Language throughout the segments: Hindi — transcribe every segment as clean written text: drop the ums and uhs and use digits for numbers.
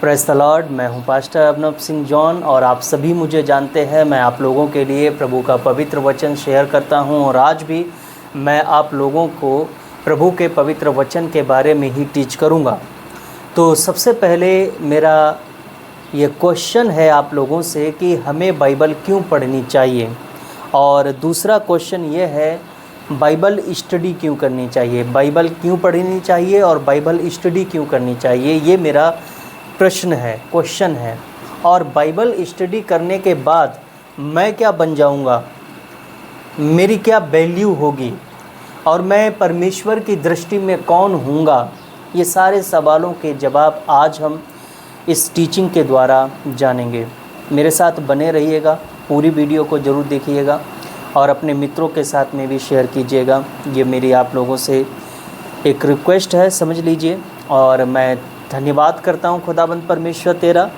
Praise the Lord. मैं हूं पास्टर अभिनव सिंह जॉन और आप सभी मुझे जानते हैं। मैं आप लोगों के लिए प्रभु का पवित्र वचन शेयर करता हूं और आज भी मैं आप लोगों को प्रभु के पवित्र वचन के बारे में ही टीच करूंगा। तो सबसे पहले मेरा ये क्वेश्चन है आप लोगों से कि हमें बाइबल क्यों पढ़नी चाहिए, और दूसरा क्वेश्चन ये है बाइबल स्टडी क्यों करनी चाहिए। बाइबल क्यों पढ़नी चाहिए और बाइबल स्टडी क्यों करनी चाहिए, ये मेरा प्रश्न है, क्वेश्चन है। और बाइबल स्टडी करने के बाद मैं क्या बन जाऊंगा, मेरी क्या वैल्यू होगी और मैं परमेश्वर की दृष्टि में कौन हूँगा, ये सारे सवालों के जवाब आज हम इस टीचिंग के द्वारा जानेंगे। मेरे साथ बने रहिएगा, पूरी वीडियो को ज़रूर देखिएगा और अपने मित्रों के साथ में भी शेयर कीजिएगा। ये मेरी आप लोगों से एक रिक्वेस्ट है, समझ लीजिए। और मैं धन्यवाद करता हूँ खुदाबंद परमेश्वर तेरा,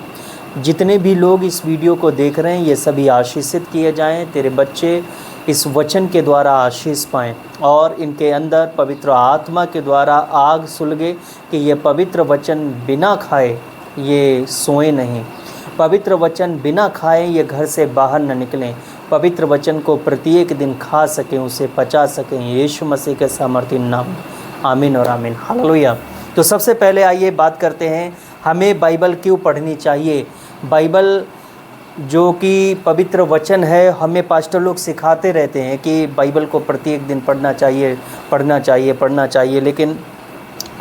जितने भी लोग इस वीडियो को देख रहे हैं ये सभी आशीषित किए जाएं, तेरे बच्चे इस वचन के द्वारा आशीष पाएँ और इनके अंदर पवित्र आत्मा के द्वारा आग सुलगे कि ये पवित्र वचन बिना खाए ये सोए नहीं, पवित्र वचन बिना खाए ये घर से बाहर न निकलें, पवित्र वचन को प्रत्येक दिन खा सकें, उसे पचा सकें। यीशु मसीह के सामर्थ्य नाम, आमीन और आमीन, हालेलुया। तो सबसे पहले आइए बात करते हैं हमें बाइबल क्यों पढ़नी चाहिए। बाइबल जो कि पवित्र वचन है, हमें पास्टर लोग सिखाते रहते हैं कि बाइबल को प्रत्येक दिन पढ़ना चाहिए, पढ़ना चाहिए, पढ़ना चाहिए। लेकिन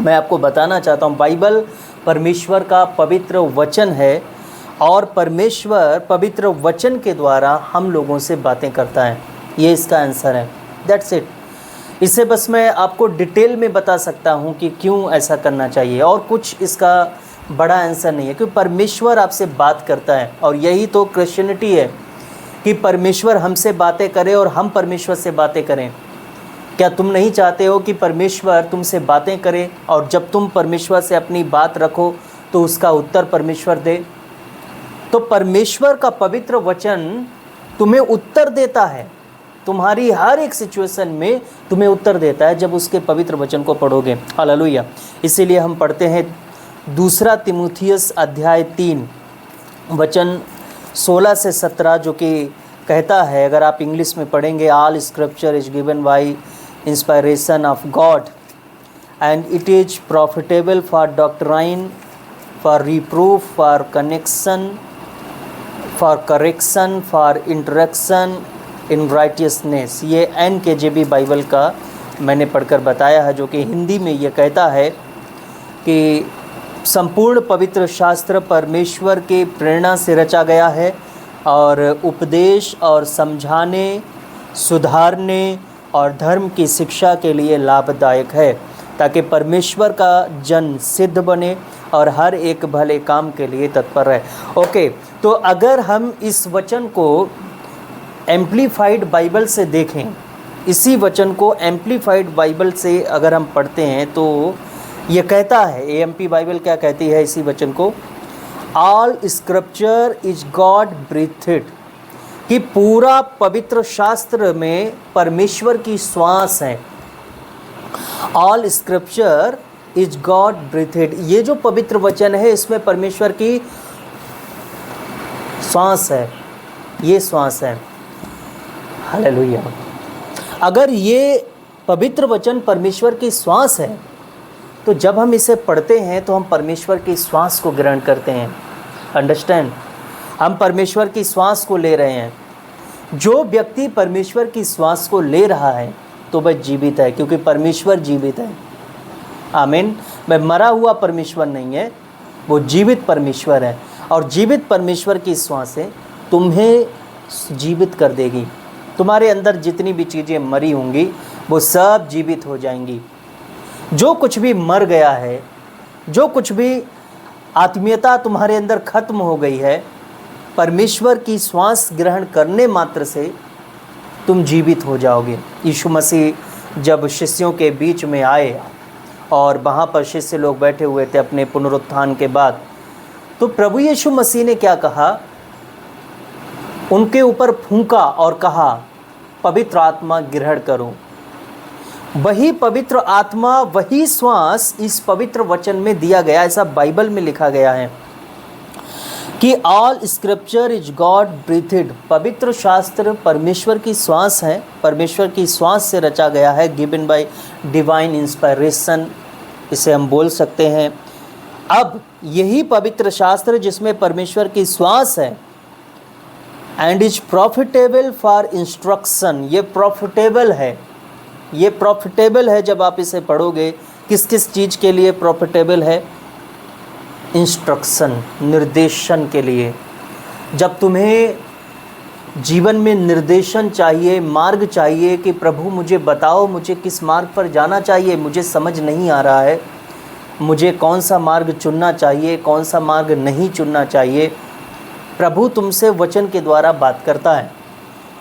मैं आपको बताना चाहता हूँ बाइबल परमेश्वर का पवित्र वचन है और परमेश्वर पवित्र वचन के द्वारा हम लोगों से बातें करता है। ये इसका आंसर है, दैट्स इट। इसे बस मैं आपको डिटेल में बता सकता हूँ कि क्यों ऐसा करना चाहिए, और कुछ इसका बड़ा आंसर नहीं है, क्योंकि परमेश्वर आपसे बात करता है और यही तो क्रिश्चियनिटी है कि परमेश्वर हमसे बातें करे और हम परमेश्वर से बातें करें। क्या तुम नहीं चाहते हो कि परमेश्वर तुमसे बातें करे और जब तुम परमेश्वर से अपनी बात रखो तो उसका उत्तर परमेश्वर दे? तो परमेश्वर का पवित्र वचन तुम्हें उत्तर देता है, तुम्हारी हर एक सिचुएशन में तुम्हें उत्तर देता है जब उसके पवित्र वचन को पढ़ोगे। हालेलुया। इसीलिए हम पढ़ते हैं दूसरा तीमुथियुस अध्याय 3 वचन 16 से 17, जो कि कहता है, अगर आप इंग्लिश में पढ़ेंगे, all scripture is given by inspiration of God and it is profitable for doctrine, for reproof, for correction, for instruction in righteousness. ये NKJV बाइबल का मैंने पढ़कर बताया है, जो कि हिंदी में ये कहता है कि संपूर्ण पवित्र शास्त्र परमेश्वर के प्रेरणा से रचा गया है और उपदेश और समझाने, सुधारने और धर्म की शिक्षा के लिए लाभदायक है, ताकि परमेश्वर का जन सिद्ध बने और हर एक भले काम के लिए तत्पर रहे। ओके, तो अगर हम इस वचन को एम्प्लीफाइड बाइबल से देखें, इसी वचन को एम्प्लीफाइड बाइबल से अगर हम पढ़ते हैं तो ये कहता है, AMP बाइबल क्या कहती है इसी वचन को, ऑल स्क्रिप्चर इज गॉड ब्रीथेड, कि पूरा पवित्र शास्त्र में परमेश्वर की श्वास है। ऑल स्क्रिप्चर इज गॉड ब्रीथेड, ये जो पवित्र वचन है इसमें परमेश्वर की श्वास है, ये श्वास है। हालेलुया। अगर ये पवित्र वचन परमेश्वर की श्वास है तो जब हम इसे पढ़ते हैं तो हम परमेश्वर की श्वास को ग्रहण करते हैं। अंडरस्टैंड, हम परमेश्वर की श्वास को ले रहे हैं। जो व्यक्ति परमेश्वर की श्वास को ले रहा है तो वह जीवित है, क्योंकि परमेश्वर जीवित है। आमीन। वह मरा हुआ परमेश्वर नहीं है, वो जीवित परमेश्वर है और जीवित परमेश्वर की श्वासें तुम्हें जीवित कर देगी। तुम्हारे अंदर जितनी भी चीज़ें मरी होंगी वो सब जीवित हो जाएंगी। जो कुछ भी मर गया है, जो कुछ भी आत्मीयता तुम्हारे अंदर खत्म हो गई है, परमेश्वर की श्वास ग्रहण करने मात्र से तुम जीवित हो जाओगे। यीशु मसीह जब शिष्यों के बीच में आए और वहाँ पर शिष्य लोग बैठे हुए थे अपने पुनरुत्थान के बाद, तो प्रभु यीशु मसीह ने क्या कहा, उनके ऊपर फूंका और कहा, पवित्र आत्मा ग्रहण करो। वही पवित्र आत्मा, वही श्वास इस पवित्र वचन में दिया गया, ऐसा बाइबल में लिखा गया है। कि ऑल स्क्रिप्चर इज गॉड ब्रीथेड, पवित्र शास्त्र परमेश्वर की श्वास है, परमेश्वर की श्वास से रचा गया है, गिवन बाय डिवाइन इंस्पायरेशन, इसे हम बोल सकते हैं। अब यही पवित्र शास्त्र जिसमें परमेश्वर की श्वास है, and is profitable for instruction, ये प्रॉफिटेबल है, ये प्रॉफिटेबल है। जब आप इसे पढ़ोगे, किस किस चीज़ के लिए प्रॉफिटेबल है? इंस्ट्रक्शन, निर्देशन के लिए। जब तुम्हें जीवन में निर्देशन चाहिए, मार्ग चाहिए कि प्रभु मुझे बताओ मुझे किस मार्ग पर जाना चाहिए, मुझे समझ नहीं आ रहा है, मुझे कौन सा मार्ग चुनना चाहिए, कौन सा मार्ग नहीं चुनना चाहिए, प्रभु तुमसे वचन के द्वारा बात करता है।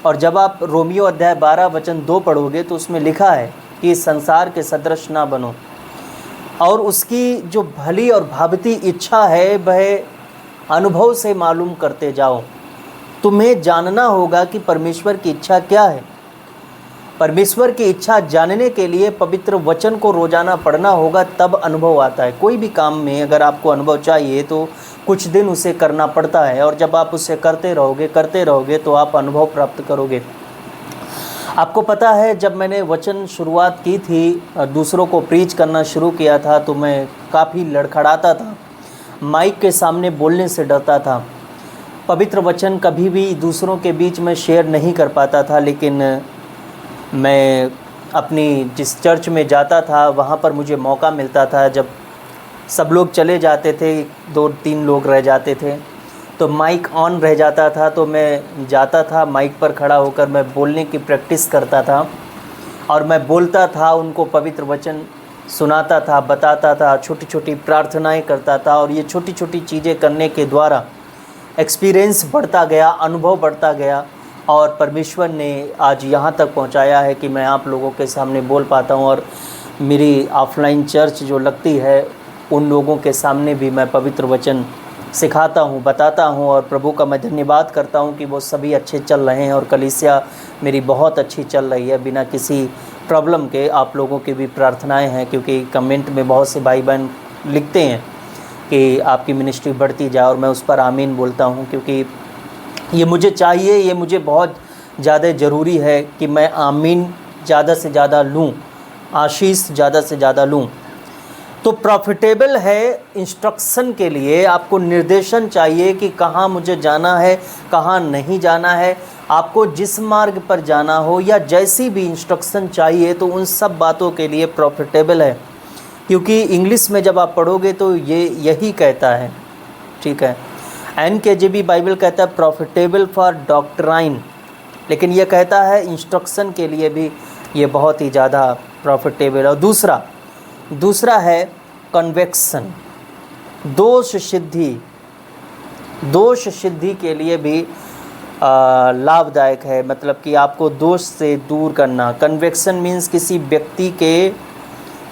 और जब आप रोमियो अध्याय 12 वचन 2 पढ़ोगे तो उसमें लिखा है कि संसार के सदृश ना बनो, और उसकी जो भली और भावती इच्छा है वह अनुभव से मालूम करते जाओ। तुम्हें जानना होगा कि परमेश्वर की इच्छा क्या है। परमेश्वर की इच्छा जानने के लिए पवित्र वचन को रोज़ाना पढ़ना होगा, तब अनुभव आता है। कोई भी काम में अगर आपको अनुभव चाहिए तो कुछ दिन उसे करना पड़ता है, और जब आप उसे करते रहोगे तो आप अनुभव प्राप्त करोगे। आपको पता है, जब मैंने वचन शुरुआत की थी, दूसरों को प्रीच करना शुरू किया था, तो मैं काफ़ी लड़खड़ाता था, माइक के सामने बोलने से डरता था, पवित्र वचन कभी भी दूसरों के बीच में शेयर नहीं कर पाता था। लेकिन मैं अपनी जिस चर्च में जाता था वहाँ पर मुझे मौका मिलता था, जब सब लोग चले जाते थे, 2-3 लोग रह जाते थे, तो माइक ऑन रह जाता था, तो मैं जाता था, माइक पर खड़ा होकर मैं बोलने की प्रैक्टिस करता था, और मैं बोलता था, उनको पवित्र वचन सुनाता था, बताता था, छोटी छोटी प्रार्थनाएं करता था। और ये छोटी छोटी चीज़ें करने के द्वारा एक्सपीरियंस बढ़ता गया, अनुभव बढ़ता गया, और परमेश्वर ने आज यहाँ तक पहुँचाया है कि मैं आप लोगों के सामने बोल पाता हूँ। और मेरी ऑफलाइन चर्च जो लगती है, उन लोगों के सामने भी मैं पवित्र वचन सिखाता हूँ, बताता हूँ, और प्रभु का मैं धन्यवाद करता हूँ कि वो सभी अच्छे चल रहे हैं, और कलीसिया मेरी बहुत अच्छी चल रही है बिना किसी प्रॉब्लम के। आप लोगों की भी प्रार्थनाएं हैं, क्योंकि कमेंट में बहुत से भाई बहन लिखते हैं कि आपकी मिनिस्ट्री बढ़ती जाए, और मैं उस पर आमीन बोलता हूँ, क्योंकि ये मुझे चाहिए, ये मुझे बहुत ज़्यादा ज़रूरी है कि मैं आमीन ज़्यादा से ज़्यादा लूँ, आशीष ज़्यादा से ज़्यादा लूँ। तो प्रॉफिटेबल है इंस्ट्रक्शन के लिए, आपको निर्देशन चाहिए कि कहाँ मुझे जाना है, कहाँ नहीं जाना है। आपको जिस मार्ग पर जाना हो या जैसी भी इंस्ट्रक्शन चाहिए, तो उन सब बातों के लिए प्रॉफिटेबल है। क्योंकि इंग्लिश में जब आप पढ़ोगे तो ये यही कहता है, ठीक है। NKJV बाइबल कहता है प्रॉफिटेबल फॉर डॉक्ट्राइन, लेकिन ये कहता है इंस्ट्रक्शन के लिए भी ये बहुत ही ज़्यादा प्रॉफिटेबल। और दूसरा है कन्वेक्शन, दोष सिद्धि के लिए भी लाभदायक है। मतलब कि आपको दोष से दूर करना। कन्वेक्शन मीन्स किसी व्यक्ति के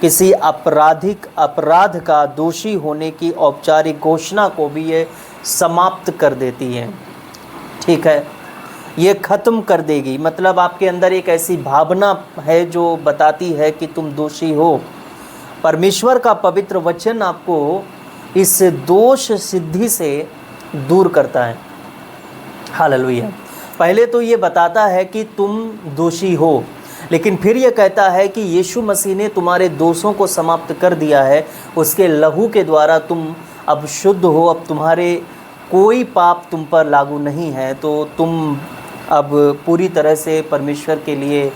किसी अपराध का दोषी होने की औपचारिक घोषणा को भी ये समाप्त कर देती है, ठीक है, ये ख़त्म कर देगी। मतलब आपके अंदर एक ऐसी भावना है जो बताती है कि तुम दोषी हो। परमेश्वर का पवित्र वचन आपको इस दोष सिद्धि से दूर करता है। हालेलुया। पहले तो ये बताता है कि तुम दोषी हो, लेकिन फिर ये कहता है कि यीशु मसीह ने तुम्हारे दोषों को समाप्त कर दिया है, उसके लहू के द्वारा तुम अब शुद्ध हो, अब तुम्हारे कोई पाप तुम पर लागू नहीं है, तो तुम अब पूरी तरह से परमेश्वर के लिए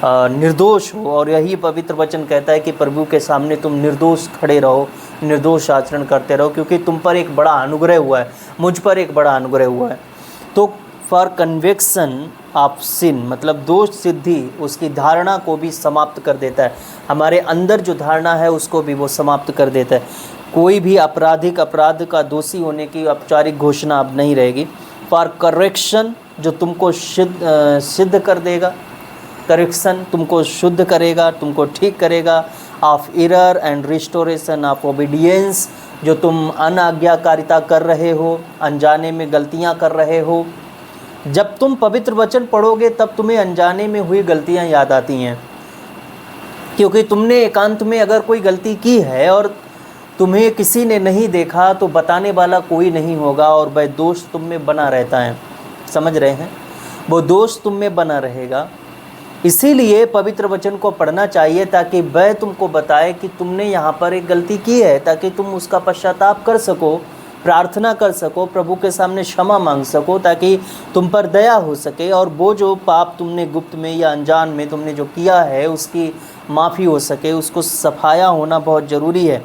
निर्दोष हो। और यही पवित्र वचन कहता है कि प्रभु के सामने तुम निर्दोष खड़े रहो, निर्दोष आचरण करते रहो, क्योंकि तुम पर एक बड़ा अनुग्रह हुआ है, मुझ पर एक बड़ा अनुग्रह हुआ है। तो फॉर कन्विक्शन ऑफ सिन, मतलब दोष सिद्धि उसकी धारणा को भी समाप्त कर देता है। हमारे अंदर जो धारणा है उसको भी वो समाप्त कर देता है। कोई भी अपराध का दोषी होने की औपचारिक घोषणा अब नहीं रहेगी। फॉर करेक्शन, जो तुमको सिद्ध कर देगा, करेक्शन तुमको शुद्ध करेगा, तुमको ठीक करेगा। Of error and restoration of obedience, जो तुम अनाज्ञाकारिता कर रहे हो, अनजाने में गलतियां कर रहे हो। जब तुम पवित्र वचन पढ़ोगे तब तुम्हें अनजाने में हुई गलतियां याद आती हैं, क्योंकि तुमने एकांत में अगर कोई गलती की है और तुम्हें किसी ने नहीं देखा तो बताने वाला कोई नहीं होगा, और वह दोष तुम में बना रहता है। समझ रहे हैं? वो दोष तुम में बना रहेगा। इसीलिए पवित्र वचन को पढ़ना चाहिए ताकि वह तुमको बताए कि तुमने यहाँ पर एक गलती की है, ताकि तुम उसका पश्चाताप कर सको, प्रार्थना कर सको, प्रभु के सामने क्षमा मांग सको, ताकि तुम पर दया हो सके, और वो जो पाप तुमने गुप्त में या अनजान में तुमने जो किया है उसकी माफ़ी हो सके। उसको सफाया होना बहुत ज़रूरी है,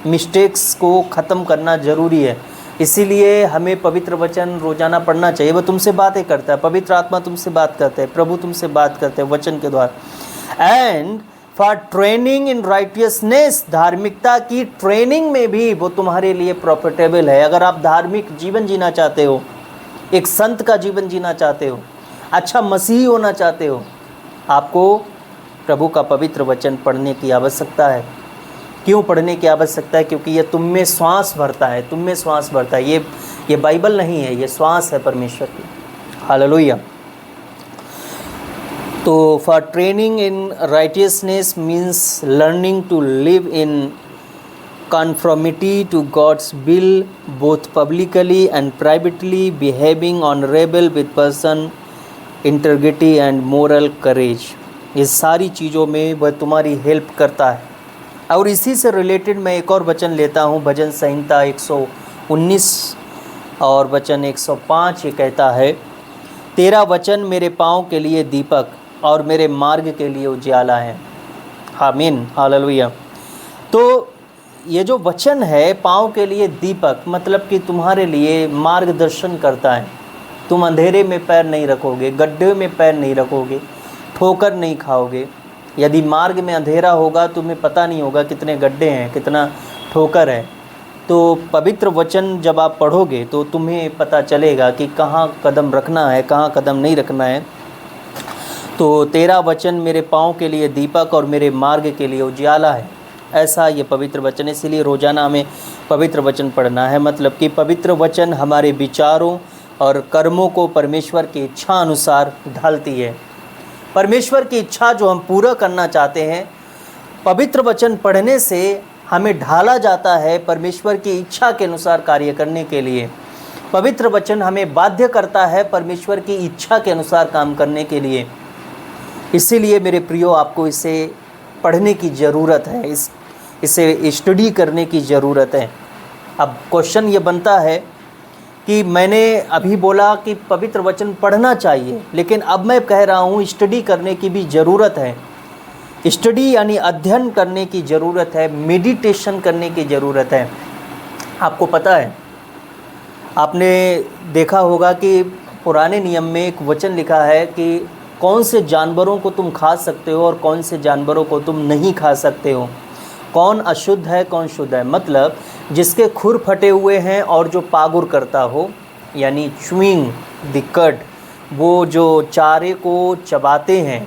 मिस्टेक्स को ख़त्म करना ज़रूरी है। इसीलिए हमें पवित्र वचन रोज़ाना पढ़ना चाहिए। वो तुमसे बातें करता है, पवित्र आत्मा तुमसे बात करते हैं, प्रभु तुमसे बात करते हैं वचन के द्वारा। And for training in righteousness, धार्मिकता की ट्रेनिंग में भी वो तुम्हारे लिए प्रॉफिटेबल है। अगर आप धार्मिक जीवन जीना चाहते हो, एक संत का जीवन जीना चाहते हो, अच्छा मसीही होना चाहते हो, आपको प्रभु का पवित्र वचन पढ़ने की आवश्यकता है। क्यों पढ़ने की आवश्यकता है? क्योंकि ये तुम में श्वास भरता है, तुम में श्वास भरता है। ये बाइबल नहीं है, ये श्वास है परमेश्वर की। हालेलुया। तो for training in righteousness means learning to live in conformity to God's will, both publicly and privately, behaving honourable with person integrity and moral courage. ये सारी चीज़ों में वह तुम्हारी हेल्प करता है। और इसी से रिलेटेड मैं एक और वचन लेता हूँ, भजन संहिता 119 और वचन 105। ये कहता है, तेरा वचन मेरे पाँव के लिए दीपक और मेरे मार्ग के लिए उजियाला है। आमीन, हालेलुया। तो ये जो वचन है पाँव के लिए दीपक, मतलब कि तुम्हारे लिए मार्गदर्शन करता है। तुम अंधेरे में पैर नहीं रखोगे, गड्ढे में पैर नहीं रखोगे, ठोकर नहीं खाओगे। यदि मार्ग में अंधेरा होगा तुम्हें पता नहीं होगा कितने गड्ढे हैं, कितना ठोकर है। तो पवित्र वचन जब आप पढ़ोगे तो तुम्हें पता चलेगा कि कहाँ कदम रखना है, कहाँ कदम नहीं रखना है। तो तेरा वचन मेरे पाँव के लिए दीपक और मेरे मार्ग के लिए उजियाला है, ऐसा ये पवित्र वचन है। इसीलिए रोज़ाना हमें पवित्र वचन पढ़ना है। मतलब कि पवित्र वचन हमारे विचारों और कर्मों को परमेश्वर की इच्छा अनुसार ढालती है। परमेश्वर की इच्छा जो हम पूरा करना चाहते हैं, पवित्र वचन पढ़ने से हमें ढाला जाता है परमेश्वर की इच्छा के अनुसार कार्य करने के लिए। पवित्र वचन हमें बाध्य करता है परमेश्वर की इच्छा के अनुसार काम करने के लिए। इसीलिए मेरे प्रियो, आपको इसे पढ़ने की ज़रूरत है, इसे स्टडी करने की ज़रूरत है। अब क्वेश्चन ये बनता है कि मैंने अभी बोला कि पवित्र वचन पढ़ना चाहिए, लेकिन अब मैं कह रहा हूँ स्टडी करने की भी ज़रूरत है। स्टडी यानी अध्ययन करने की ज़रूरत है, मेडिटेशन करने की ज़रूरत है। आपको पता है, आपने देखा होगा कि पुराने नियम में एक वचन लिखा है कि कौन से जानवरों को तुम खा सकते हो और कौन से जानवरों को तुम नहीं खा सकते हो, कौन अशुद्ध है कौन शुद्ध है। मतलब जिसके खुर फटे हुए हैं और जो पागुर करता हो, यानी च्यूइंग द कड, वो जो चारे को चबाते हैं,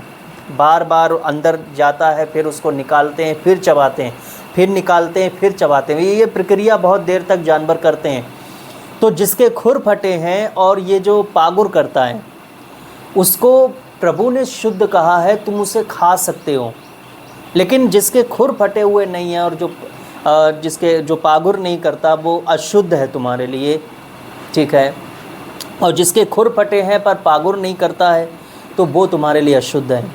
बार बार अंदर जाता है, फिर उसको निकालते हैं, फिर चबाते हैं, फिर निकालते हैं, फिर चबाते हैं। ये प्रक्रिया बहुत देर तक जानवर करते हैं। तो जिसके खुर फटे हैं और ये जो पागुर करता है, उसको प्रभु ने शुद्ध कहा है, तुम उसे खा सकते हो। लेकिन जिसके खुर फटे हुए नहीं हैं और जो पागुर नहीं करता, वो अशुद्ध है तुम्हारे लिए, ठीक है। और जिसके खुर फटे हैं पर पागुर नहीं करता है, तो वो तुम्हारे लिए अशुद्ध है।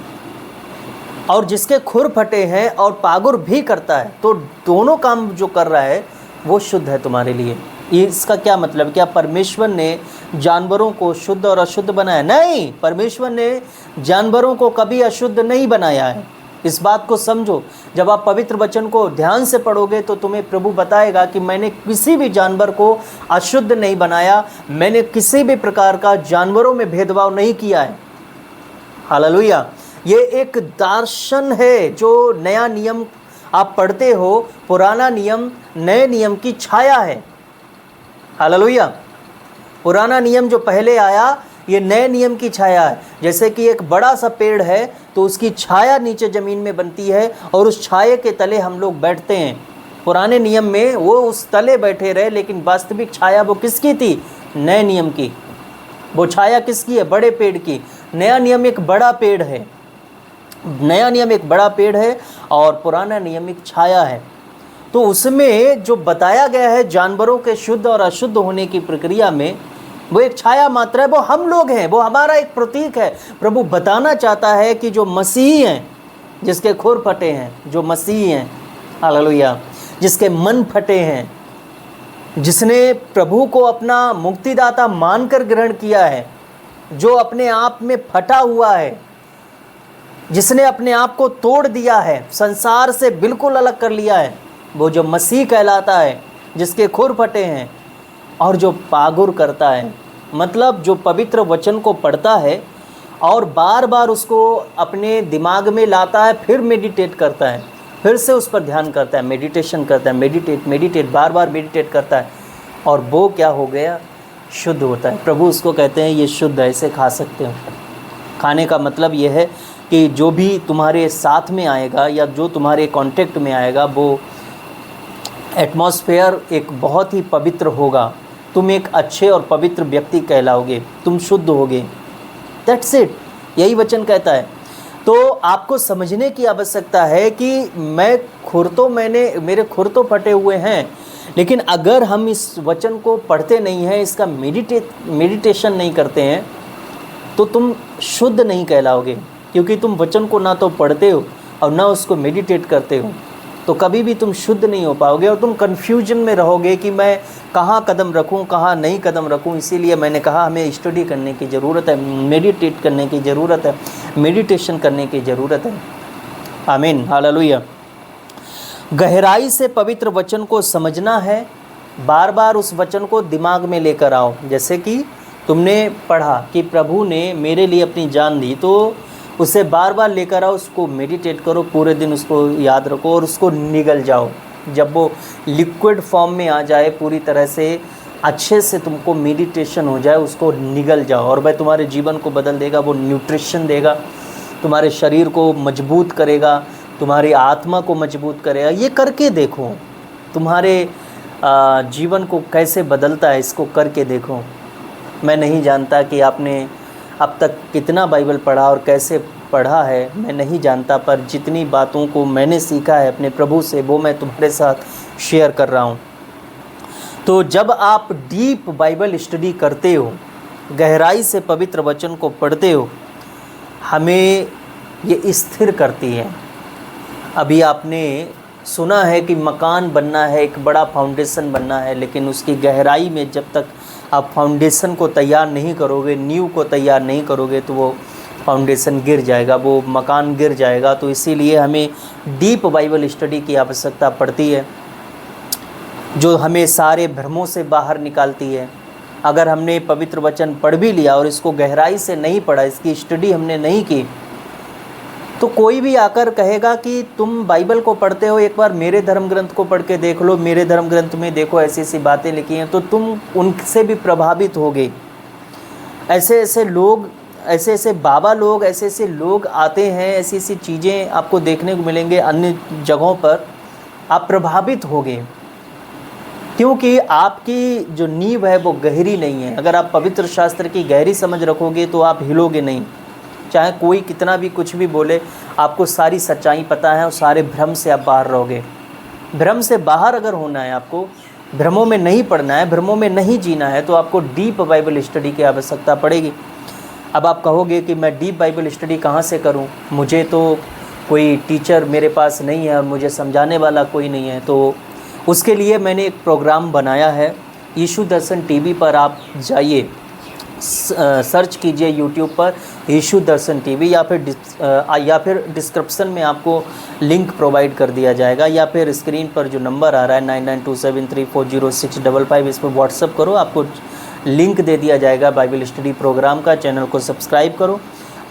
और जिसके खुर फटे हैं और पागुर भी करता है, तो दोनों काम जो कर रहा है वो शुद्ध है तुम्हारे लिए। इसका क्या मतलब? क्या परमेश्वर ने जानवरों को शुद्ध और अशुद्ध बनाया? नहीं, परमेश्वर ने जानवरों को कभी अशुद्ध नहीं बनाया है। इस बात को समझो। जब आप पवित्र वचन को ध्यान से पढ़ोगे तो तुम्हें प्रभु बताएगा कि मैंने किसी भी जानवर को अशुद्ध नहीं बनाया, मैंने किसी भी प्रकार का जानवरों में भेदभाव नहीं किया है। हालेलुया। ये एक दर्शन है जो नया नियम आप पढ़ते हो, पुराना नियम नए नियम की छाया है। हालेलुया। पुराना नियम जो पहले आया, ये नए नियम की छाया है। जैसे कि एक बड़ा सा पेड़ है तो उसकी छाया नीचे ज़मीन में बनती है और उस छाये के तले हम लोग बैठते हैं। पुराने नियम में वो उस तले बैठे रहे, लेकिन वास्तविक छाया वो किसकी थी? नए नियम की। वो छाया किसकी है? बड़े पेड़ की। नया नियम एक बड़ा पेड़ है, नया नियम एक बड़ा पेड़ है और पुराना नियम एक छाया है। तो उसमें जो बताया गया है जानवरों के शुद्ध और अशुद्ध होने की प्रक्रिया में, वो एक छाया मात्र है, वो हम लोग हैं, वो हमारा एक प्रतीक है। प्रभु बताना चाहता है कि जो मसीही हैं, जिसके खुर फटे हैं, जो मसीही हैं, हालेलुया, जिसके मन फटे हैं, जिसने प्रभु को अपना मुक्तिदाता मानकर ग्रहण किया है, जो अपने आप में फटा हुआ है, जिसने अपने आप को तोड़ दिया है, संसार से बिल्कुल अलग कर लिया है, वो जो मसीह कहलाता है, जिसके खुर फटे हैं और जो पागुर करता है, मतलब जो पवित्र वचन को पढ़ता है और बार बार उसको अपने दिमाग में लाता है, फिर मेडिटेट करता है, फिर से उस पर ध्यान करता है, मेडिटेशन करता है, मेडिटेट बार बार मेडिटेट करता है, और वो क्या हो गया, शुद्ध होता है। प्रभु उसको कहते हैं ये शुद्ध है, इसे खा सकते हो। खाने का मतलब ये है कि जो भी तुम्हारे साथ में आएगा या जो तुम्हारे कांटेक्ट में आएगा, वो एटमॉस्फेयर एक बहुत ही पवित्र होगा, तुम एक अच्छे और पवित्र व्यक्ति कहलाओगे, तुम शुद्ध होगे। दैट्स इट, यही वचन कहता है। तो आपको समझने की आवश्यकता है कि मेरे खुर तो फटे हुए हैं, लेकिन अगर हम इस वचन को पढ़ते नहीं हैं, इसका मेडिटेशन नहीं करते हैं, तो तुम शुद्ध नहीं कहलाओगे, क्योंकि तुम वचन को ना तो पढ़ते हो और ना उसको मेडिटेट करते हो। तो कभी भी तुम शुद्ध नहीं हो पाओगे और तुम कन्फ्यूजन में रहोगे कि मैं कहाँ कदम रखूँ, कहाँ नहीं कदम रखूँ। इसीलिए मैंने कहा हमें स्टडी करने की ज़रूरत है, मेडिटेट करने की ज़रूरत है, मेडिटेशन करने की ज़रूरत है। आमीन, हालेलुया। गहराई से पवित्र वचन को समझना है, बार बार उस वचन को दिमाग में लेकर आओ। जैसे कि तुमने पढ़ा कि प्रभु ने मेरे लिए अपनी जान दी, तो उसे बार बार लेकर आओ, उसको मेडिटेट करो, पूरे दिन उसको याद रखो और उसको निगल जाओ। जब वो लिक्विड फॉर्म में आ जाए, पूरी तरह से अच्छे से तुमको मेडिटेशन हो जाए, उसको निगल जाओ और वह तुम्हारे जीवन को बदल देगा। वो न्यूट्रिशन देगा, तुम्हारे शरीर को मजबूत करेगा, तुम्हारी आत्मा को मजबूत करेगा। ये करके देखो, तुम्हारे जीवन को कैसे बदलता है, इसको करके देखो। मैं नहीं जानता कि आपने अब तक कितना बाइबल पढ़ा और कैसे पढ़ा है, मैं नहीं जानता, पर जितनी बातों को मैंने सीखा है अपने प्रभु से, वो मैं तुम्हारे साथ शेयर कर रहा हूँ। तो जब आप डीप बाइबल स्टडी करते हो, गहराई से पवित्र वचन को पढ़ते हो, हमें ये स्थिर करती है। अभी आपने सुना है कि मकान बनना है, एक बड़ा फाउंडेशन बनना है, लेकिन उसकी गहराई में जब तक आप फाउंडेशन को तैयार नहीं करोगे, नींव को तैयार नहीं करोगे, तो वो फाउंडेशन गिर जाएगा, वो मकान गिर जाएगा। तो इसीलिए हमें डीप बाइबल स्टडी की आवश्यकता पड़ती है, जो हमें सारे भ्रमों से बाहर निकालती है। अगर हमने पवित्र वचन पढ़ भी लिया और इसको गहराई से नहीं पढ़ा, इसकी स्टडी हमने नहीं की, तो कोई भी आकर कहेगा कि तुम बाइबल को पढ़ते हो, एक बार मेरे धर्म ग्रंथ को पढ़ के देख लो, मेरे धर्म ग्रंथ में देखो ऐसी ऐसी बातें लिखी हैं, तो तुम उनसे भी प्रभावित होगे। ऐसे ऐसे लोग, ऐसे ऐसे बाबा लोग, ऐसे ऐसे लोग आते हैं, ऐसी ऐसी चीज़ें आपको देखने को मिलेंगे अन्य जगहों पर, आप प्रभावित होगे, क्योंकि आपकी जो नींव है वो गहरी नहीं है। अगर आप पवित्र शास्त्र की गहरी समझ रखोगे तो आप हिलोगे नहीं, चाहे कोई कितना भी कुछ भी बोले, आपको सारी सच्चाई पता है और सारे भ्रम से आप बाहर रहोगे। भ्रम से बाहर अगर होना है, आपको भ्रमों में नहीं पढ़ना है, भ्रमों में नहीं जीना है, तो आपको डीप बाइबल स्टडी की आवश्यकता पड़ेगी। अब आप कहोगे कि मैं डीप बाइबल स्टडी कहाँ से करूँ, मुझे तो कोई टीचर मेरे पास नहीं है और मुझे समझाने वाला कोई नहीं है। तो उसके लिए मैंने एक प्रोग्राम बनाया है, यीशु दर्शन टीवी पर आप जाइए, सर्च कीजिए यूट्यूब पर यीशु दर्शन टीवी, या फिर डिस्क्रिप्शन में आपको लिंक प्रोवाइड कर दिया जाएगा, या फिर स्क्रीन पर जो नंबर आ रहा है 9927340655, इस पर व्हाट्सअप करो, आपको लिंक दे दिया जाएगा बाइबल स्टडी प्रोग्राम का। चैनल को सब्सक्राइब करो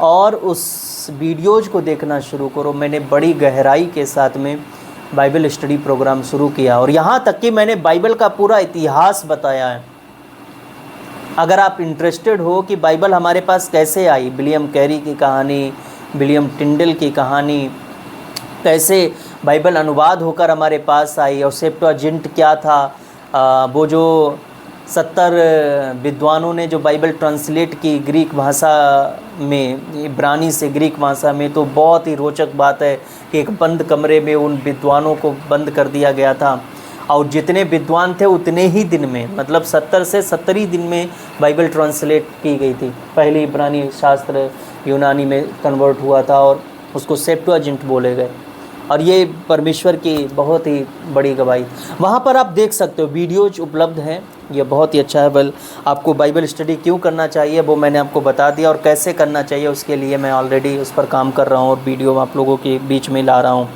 और उस वीडियोज़ को देखना शुरू करो। मैंने बड़ी गहराई के साथ में बाइबल स्टडी प्रोग्राम शुरू किया और यहाँ तक कि मैंने बाइबल का पूरा इतिहास बताया है। अगर आप इंटरेस्टेड हो कि बाइबल हमारे पास कैसे आई, विलियम कैरी की कहानी, विलियम टिंडल की कहानी, कैसे बाइबल अनुवाद होकर हमारे पास आई, और सेप्टुअजिंट क्या था, वो जो 70 विद्वानों ने जो बाइबल ट्रांसलेट की ग्रीक भाषा में, इब्रानी से ग्रीक भाषा में, तो बहुत ही रोचक बात है कि एक बंद कमरे में उन विद्वानों को बंद कर दिया गया था और जितने विद्वान थे उतने ही दिन में, मतलब 70 से 70 ही दिन में बाइबल ट्रांसलेट की गई थी। पहले इब्रानी शास्त्र यूनानी में कन्वर्ट हुआ था और उसको सेप्टुअजिंट बोले गए, और ये परमेश्वर की बहुत ही बड़ी गवाही। वहाँ पर आप देख सकते हो, वीडियोज उपलब्ध हैं, ये बहुत ही अच्छा है। बल आपको बाइबल स्टडी क्यों करना चाहिए वो मैंने आपको बता दिया, और कैसे करना चाहिए उसके लिए मैं ऑलरेडी उस पर काम कर रहा हूँ और वीडियो आप लोगों के बीच में ला रहा हूँ।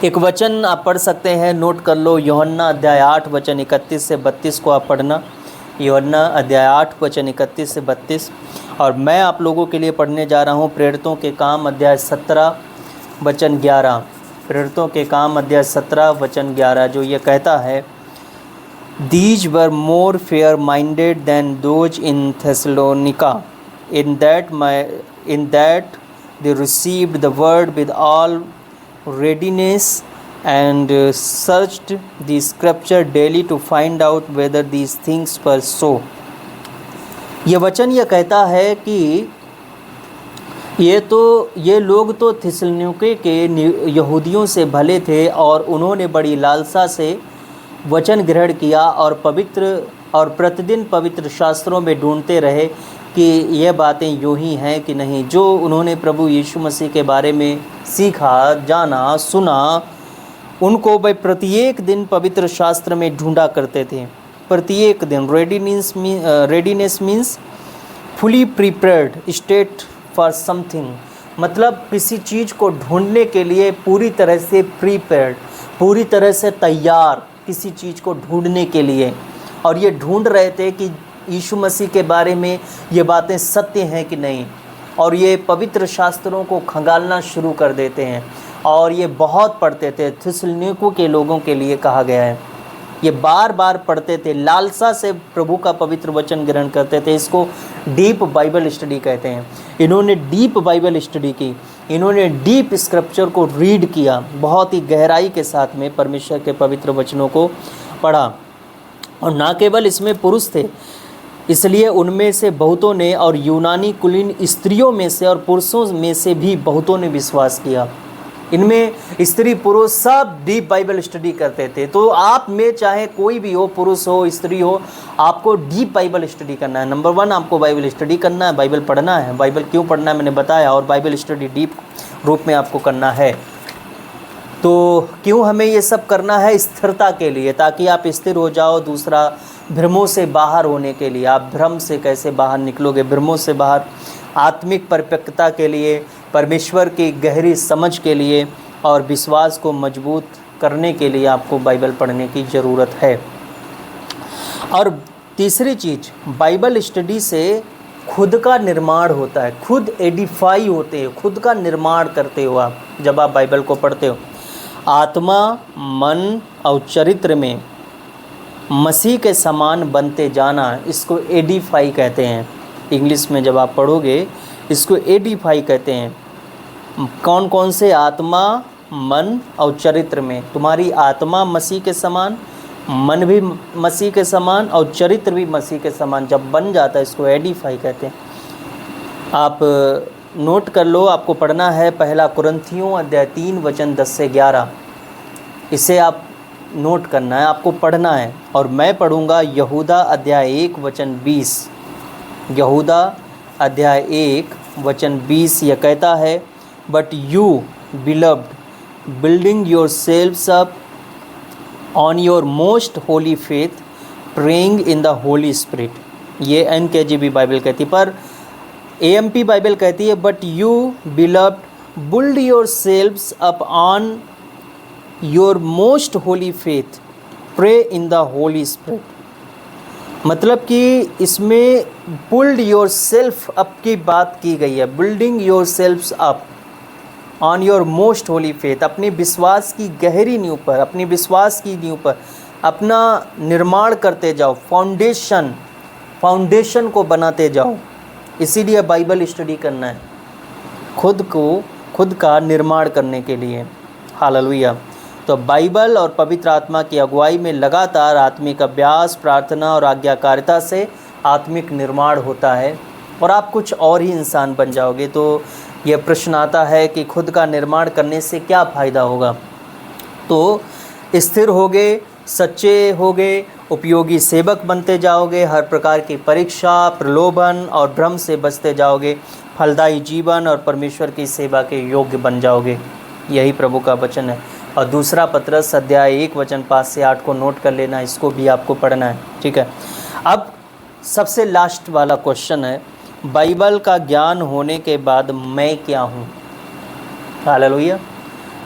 एक वचन आप पढ़ सकते हैं, नोट कर लो, यूहन्ना अध्याय 8 वचन 31 से 32 को आप पढ़ना। यूहन्ना अध्याय 8 वचन 31 से 32। और मैं आप लोगों के लिए पढ़ने जा रहा हूँ प्रेरितों के काम अध्याय 17 वचन 11। प्रेरितों के काम अध्याय 17 वचन 11, जो ये कहता है, These were more fair-minded than those in Thessalonica, in that they received the word with all readiness and searched the scripture daily to find out whether these things were so। ये वचन ये कहता है कि ये लोग तो थिस्सलुनीके के यहूदियों से भले थे और उन्होंने बड़ी लालसा से वचन ग्रहण किया और प्रतिदिन पवित्र शास्त्रों में ढूंढते रहे कि ये बातें यूँ ही हैं कि नहीं। जो उन्होंने प्रभु यीशु मसीह के बारे में सीखा, जाना, सुना, उनको वे प्रत्येक दिन पवित्र शास्त्र में ढूंढा करते थे। प्रत्येक दिन। Readiness means fully prepared state for something, मतलब किसी चीज़ को ढूंढने के लिए पूरी तरह से प्रिपेयर्ड, पूरी तरह से तैयार किसी चीज़ को ढूंढने के लिए। और ये ढूंढ रहे थे कि यीशु मसीह के बारे में ये बातें सत्य हैं कि नहीं, और ये पवित्र शास्त्रों को खंगालना शुरू कर देते हैं। और ये बहुत पढ़ते थे, थिस्सलुनीके के लोगों के लिए कहा गया है, ये बार बार पढ़ते थे, लालसा से प्रभु का पवित्र वचन ग्रहण करते थे। इसको डीप बाइबल स्टडी कहते हैं। इन्होंने डीप बाइबल स्टडी की, इन्होंने डीप स्क्रिप्चर को रीड किया, बहुत ही गहराई के साथ में परमेश्वर के पवित्र वचनों को पढ़ा। और ना केवल इसमें पुरुष थे, इसलिए उनमें से बहुतों ने, और यूनानी कुलीन स्त्रियों में से और पुरुषों में से भी बहुतों ने विश्वास किया। इनमें स्त्री पुरुष सब डीप बाइबल स्टडी करते थे। तो आप में चाहे कोई भी हो, पुरुष हो, स्त्री हो, आपको डीप बाइबल स्टडी करना है। नंबर 1 आपको बाइबल स्टडी करना है, बाइबल पढ़ना है। बाइबल क्यों पढ़ना है मैंने बताया, और बाइबल स्टडी डीप रूप में आपको करना है। तो क्यों हमें ये सब करना है? स्थिरता के लिए, ताकि आप स्थिर हो जाओ। दूसरा, भ्रमों से बाहर होने के लिए। आप भ्रम से कैसे बाहर निकलोगे? भ्रमों से बाहर। आत्मिक परिपक्वता के लिए, परमेश्वर की गहरी समझ के लिए, और विश्वास को मजबूत करने के लिए आपको बाइबल पढ़ने की ज़रूरत है। और तीसरी चीज़, बाइबल स्टडी से खुद का निर्माण होता है, खुद एडिफाई होते हो, खुद का निर्माण करते हो आप जब आप बाइबल को पढ़ते हो। आत्मा, मन और चरित्र में मसीह के समान बनते जाना, इसको एडिफाई कहते हैं। इंग्लिश में जब आप पढ़ोगे इसको एडिफाई कहते हैं। कौन कौन से? आत्मा, मन और चरित्र में। तुम्हारी आत्मा मसीह के समान, मन भी मसीह के समान और चरित्र भी मसीह के समान जब बन जाता है, इसको एडिफाई कहते हैं। आप नोट कर लो, आपको पढ़ना है 1 कुरिन्थियों अध्याय 3 वचन 10 से 11। इसे आप नोट करना है, आपको पढ़ना है। और मैं पढ़ूँगा यहूदा अध्याय 1 वचन 20। यहूदा अध्याय 1 वचन 20 यह कहता है, but you beloved building your selves up on your most holy faith, praying in the holy spirit. ये NKJV बाइबल कहती है, पर AMP बाइबल कहती है, but you beloved build your selves up on your most holy faith, pray in the holy spirit. मतलब कि इसमें बिल्ड योर सेल्फ अप की बात की गई है। Building your selves up on your most holy faith, अपनी विश्वास की गहरी नींव पर, अपनी विश्वास की नींव पर अपना निर्माण करते जाओ। फाउंडेशन को बनाते जाओ। इसीलिए बाइबल स्टडी करना है, खुद का निर्माण करने के लिए। हालेलुया। तो बाइबल और पवित्र आत्मा की अगुवाई में लगातार आत्मिक अभ्यास, प्रार्थना और आज्ञाकारिता से आत्मिक निर्माण होता है। और आप कुछ और ही इंसान बन जाओगे। तो यह प्रश्न आता है कि खुद का निर्माण करने से क्या फ़ायदा होगा। तो स्थिर होगे, सच्चे होगे, उपयोगी सेवक बनते जाओगे, हर प्रकार की परीक्षा, प्रलोभन और भ्रम से बचते जाओगे, फलदायी जीवन और परमेश्वर की सेवा के योग्य बन जाओगे। यही प्रभु का वचन है। और दूसरा पत्रस अध्याय 1 वचन 5 से 8 को नोट कर लेना, इसको भी आपको पढ़ना है, ठीक है। अब सबसे लास्ट वाला क्वेश्चन है, बाइबल का ज्ञान होने के बाद मैं क्या हूँ। हालेलुया।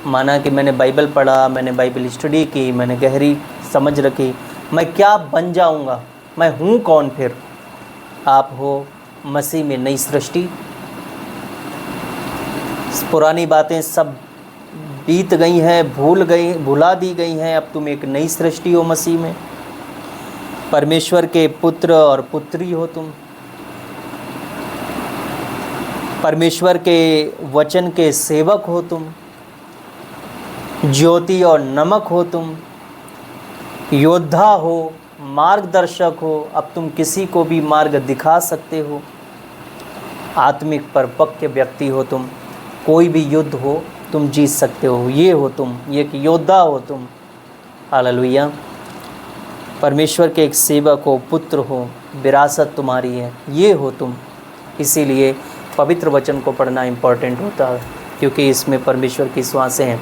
माना कि मैंने बाइबल पढ़ा, मैंने बाइबल स्टडी की, मैंने गहरी समझ रखी, मैं क्या बन जाऊँगा, मैं हूँ कौन फिर। आप हो मसीह में नई सृष्टि। पुरानी बातें सब बीत गई हैं, भुला दी गई हैं, अब तुम एक नई सृष्टि हो मसीह में। परमेश्वर के पुत्र और पुत्री हो तुम, परमेश्वर के वचन के सेवक हो तुम, ज्योति और नमक हो तुम, योद्धा हो, मार्गदर्शक हो। अब तुम किसी को भी मार्ग दिखा सकते हो। आत्मिक परिपक्व व्यक्ति हो तुम, कोई भी युद्ध हो तुम जीत सकते हो। ये हो तुम, ये एक योद्धा हो तुम। हालेलुया। परमेश्वर के एक सेवक हो, पुत्र हो, विरासत तुम्हारी है, ये हो तुम। इसीलिए पवित्र वचन को पढ़ना इम्पॉर्टेंट होता है, क्योंकि इसमें परमेश्वर की श्वासें हैं।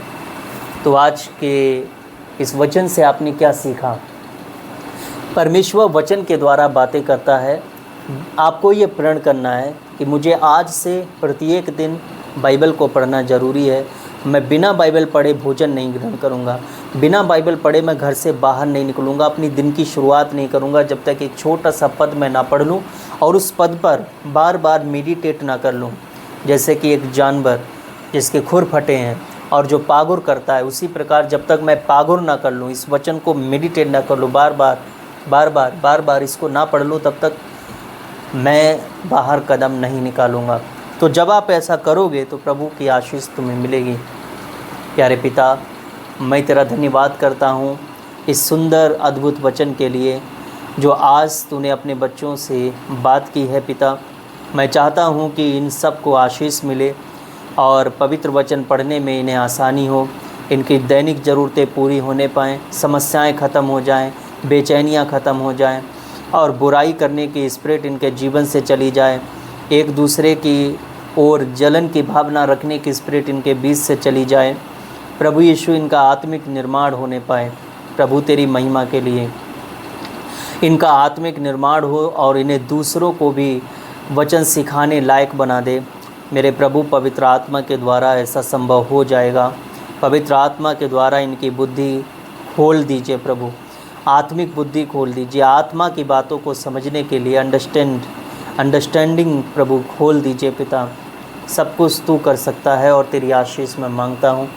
तो आज के इस वचन से आपने क्या सीखा। परमेश्वर वचन के द्वारा बातें करता है। आपको ये प्रण करना है कि मुझे आज से प्रत्येक दिन बाइबल को पढ़ना ज़रूरी है। मैं बिना बाइबल पढ़े भोजन नहीं ग्रहण करूँगा, बिना बाइबल पढ़े मैं घर से बाहर नहीं निकलूँगा, अपनी दिन की शुरुआत नहीं करूँगा जब तक एक छोटा सा पद मैं ना पढ़ लूँ और उस पद पर बार बार मेडिटेट ना कर लूँ। जैसे कि एक जानवर जिसके खुर फटे हैं और जो पागुर करता है, उसी प्रकार जब तक मैं पागुर ना कर लूँ, इस वचन को मेडिटेट ना कर लूँ, बार बार इसको ना पढ़ लूँ, तब तक मैं बाहर कदम नहीं निकालूँगा। तो जब आप ऐसा करोगे तो प्रभु की आशीष तुम्हें मिलेगी। प्यारे पिता, मैं तेरा धन्यवाद करता हूँ इस सुंदर अद्भुत वचन के लिए जो आज तूने अपने बच्चों से बात की है। पिता, मैं चाहता हूँ कि इन सब को आशीष मिले और पवित्र वचन पढ़ने में इन्हें आसानी हो, इनकी दैनिक ज़रूरतें पूरी होने पाएँ, समस्याएं ख़त्म हो जाएं, बेचैनियाँ ख़त्म हो जाएं और बुराई करने की स्पिरिट इनके जीवन से चली जाए, एक दूसरे की और जलन की भावना रखने की स्पिरिट इनके बीच से चली जाए। प्रभु यीशु, इनका आत्मिक निर्माण होने पाए। प्रभु तेरी महिमा के लिए इनका आत्मिक निर्माण हो और इन्हें दूसरों को भी वचन सिखाने लायक बना दे। मेरे प्रभु, पवित्र आत्मा के द्वारा ऐसा संभव हो जाएगा। पवित्र आत्मा के द्वारा इनकी बुद्धि खोल दीजिए प्रभु, आत्मिक बुद्धि खोल दीजिए, आत्मा की बातों को समझने के लिए अंडरस्टैंडिंग प्रभु खोल दीजिए। पिता, सब कुछ तू कर सकता है और तेरी आशीष मैं मांगता हूँ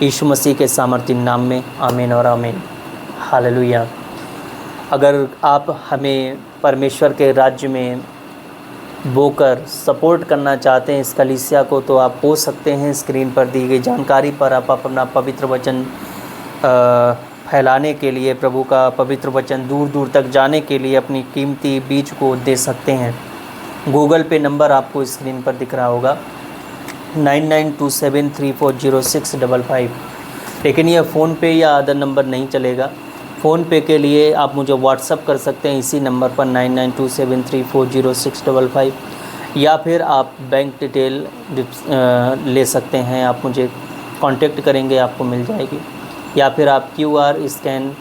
यीशु मसीह के सामर्थ्य नाम में, आमीन और आमीन। हालेलुया। अगर आप हमें परमेश्वर के राज्य में बोकर सपोर्ट करना चाहते हैं इस कलीसिया को, तो आप हो सकते हैं स्क्रीन पर दी गई जानकारी पर आप अपना पवित्र वचन फैलाने के लिए, प्रभु का पवित्र वचन दूर दूर तक जाने के लिए अपनी कीमती बीज को दे सकते हैं। गूगल पे नंबर आपको स्क्रीन पर दिख रहा होगा 9927340655। लेकिन यह फ़ोन पे या अदर नंबर नहीं चलेगा। फ़ोन पे के लिए आप मुझे व्हाट्सअप कर सकते हैं इसी नंबर पर 9927340655, या फिर आप बैंक डिटेल ले सकते हैं। आप मुझे कांटेक्ट करेंगे, आपको मिल जाएगी। या फिर आप QR स्कैन,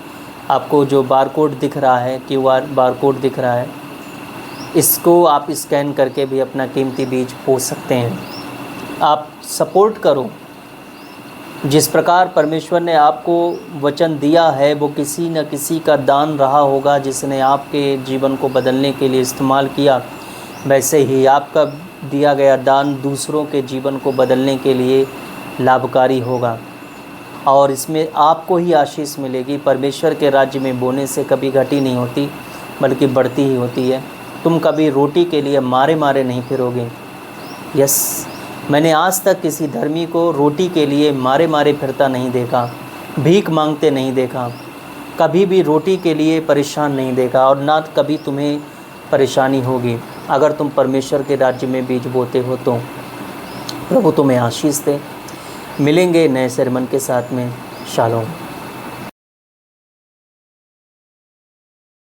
आपको जो बारकोड दिख रहा है, QR बारकोड दिख रहा है, इसको आप स्कैन करके भी अपना कीमती बीज बो सकते हैं। आप सपोर्ट करो। जिस प्रकार परमेश्वर ने आपको वचन दिया है वो किसी न किसी का दान रहा होगा जिसने आपके जीवन को बदलने के लिए इस्तेमाल किया, वैसे ही आपका दिया गया दान दूसरों के जीवन को बदलने के लिए लाभकारी होगा और इसमें आपको ही आशीष मिलेगी। परमेश्वर के राज्य में बोने से कभी घटी नहीं होती बल्कि बढ़ती ही होती है। तुम कभी रोटी के लिए मारे मारे नहीं फिरोगे। यस, मैंने आज तक किसी धर्मी को रोटी के लिए मारे मारे फिरता नहीं देखा, भीख मांगते नहीं देखा, कभी भी रोटी के लिए परेशान नहीं देखा और ना कभी तुम्हें परेशानी होगी। अगर तुम परमेश्वर के राज्य में बीज बोते हो तो प्रभु तुम्हें आशीष दे। मिलेंगे नए सरमन के साथ में। शालोम।